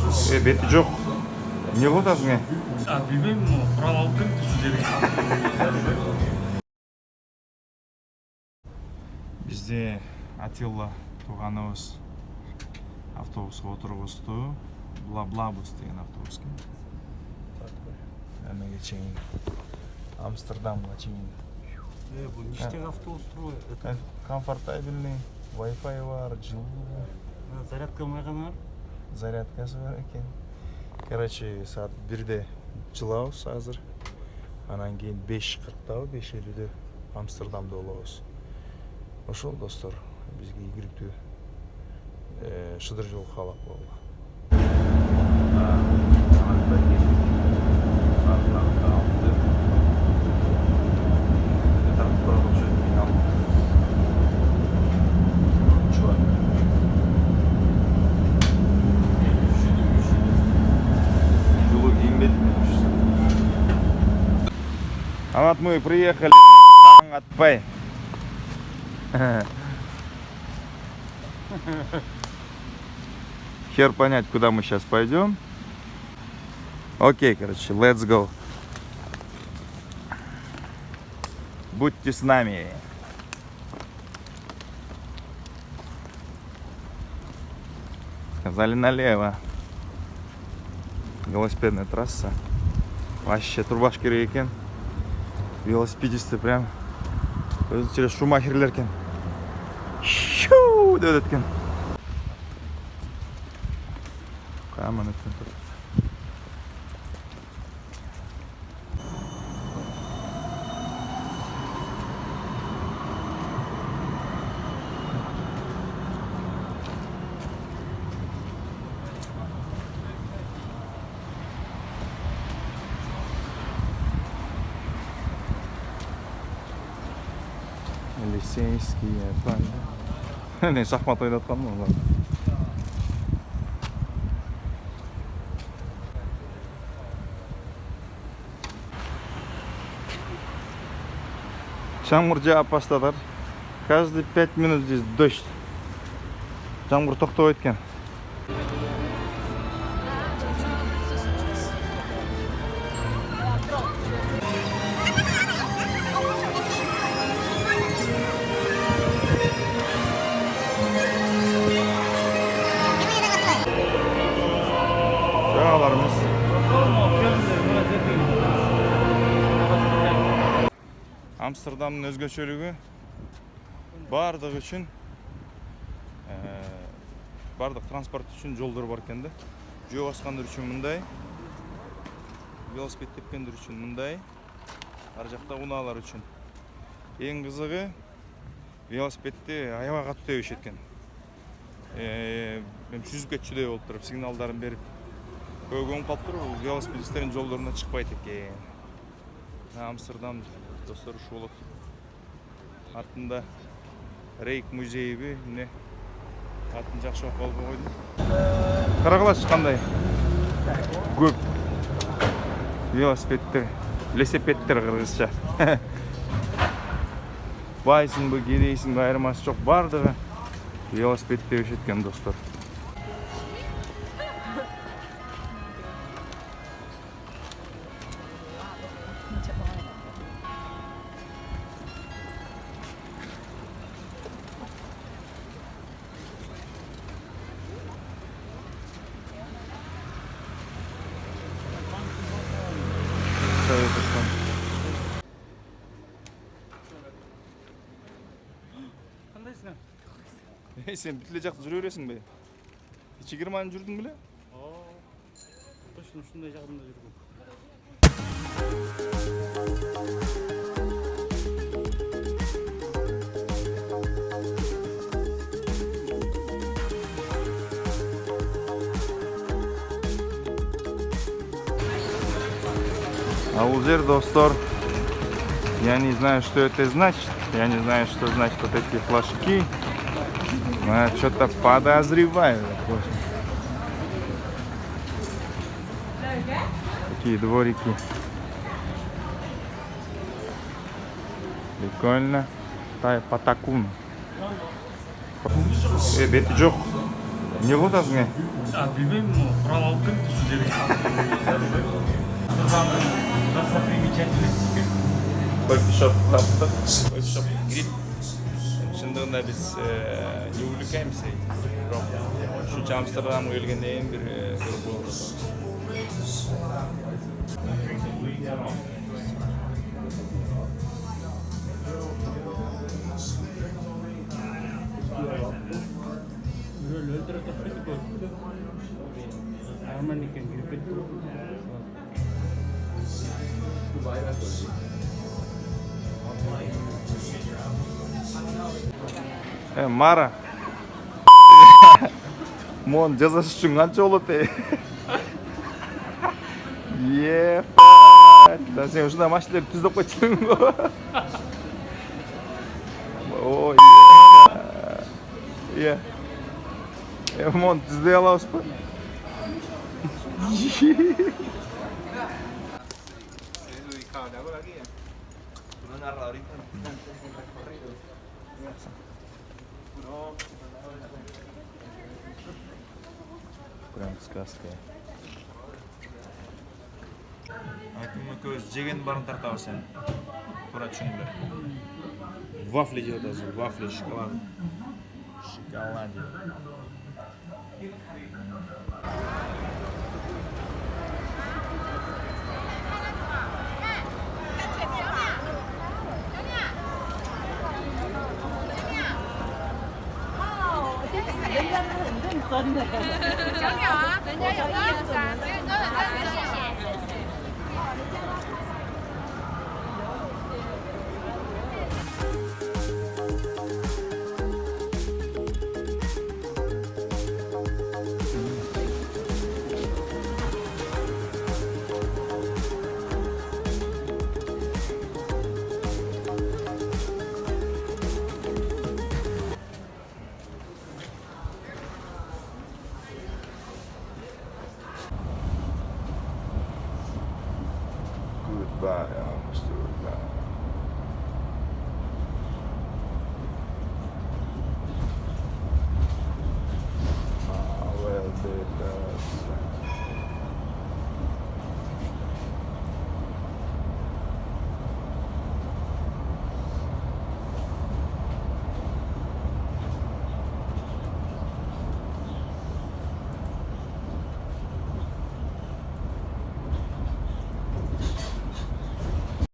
Беті жоқ. Не қылып жатасың, Bilmem kural aldım düşünceleri. Бізде Атилла туғаныбыз автобусқа отырғызды. Бла-Блабус деген автобусқа. Әмеге чейін. Амстердамға чейін. Bu niçten автобус turuyor? Комфортабельный, Wi-Fi бар, жылу. Зарядка маяғына бар? Зарядкасы бар екен. Короче, саат 1-де жылауыз азыр. Анан кейін 5:40-да, 5:50-де Амстердамда болабыз. Ошол достор, бизге ийгиликтүү шыдыр жол каалап болду. А вот мы и приехали, отпай. Хер понять, куда мы сейчас пойдем. Окей, короче, let's go. Будьте с нами. Сказали налево. Велосипедная трасса. Вообще турбаш керек екен. Велосипедисті прям өзінше шумахерлер екен. Шуу деп өткен. Қаман өткен тұр. Елисейские поля. Не, шахмат ойнатқан ма олар? Жаңбыр жауып бастады. Каждый 5 минут здесь дождь. Жаңбыр тоқтап кеткен. Жағаларымыз. Амстердамның өзгөчөлүгү бардык үчүн бардык транспорт үчүн жолдор бар экен да. Жөө баскандар үчүн мындай, велосипед тепкендер үчүн мындай, ар жакта унаалар үчүн. Эң кызыгы велосипедти аябай катуу тебишет экен. Мен жүзүп кетчүдөй болуп туруп сигналдарын берип көйгөнүп калып туруп велосипедисттердин жолдоруна чыкпайт экен. Амстердам достор ушу болот. Артында Рейк музейби, эмне атын жакшы окуп албай койдум. Карагылач кандай көп велосипедтер, велосипедтер кыргызча. Байсыңбы, кедейсиңби айырмасы жок, бардыгы велосипед тебишет экен достор. Қандайсың? Сен бүт эле жакта жүрө бересиң бе? Ичи Германия жүрдүң беле? Точно ушундай жагында жүрдүм. А бул жер, достор, я не знаю, что это значит. Я не знаю, что значит вот эти флажки. Но я что-то подозреваю. Такие дворики. Прикольно. Тай Патакун. Беті жоқ. Не кылып атасың? Bilmem mi? Kural alıp kırık düşünceleri. Достопримечательность. Кофешоп. Кофешоп гриль. Шындығында біз не увлекаемся этим. Бірақ ушунча Амстердамга келгенден кийин бир көрүп болот. Böyle öldürüp tuttuk bu. Arman iken girip ettik. Мара. Мон жазасы үчүн канча болот э? Да сен ушундай машиналерди түздөп койчуңбу? Ой. Мон түздөй алабызбы? Прям сказка. Аким экөөбүз жеген барын тартабыз сен. Туура түшүндүр. Вафли деп атасың, вафли шоколад. Шоколаде. Goodbye.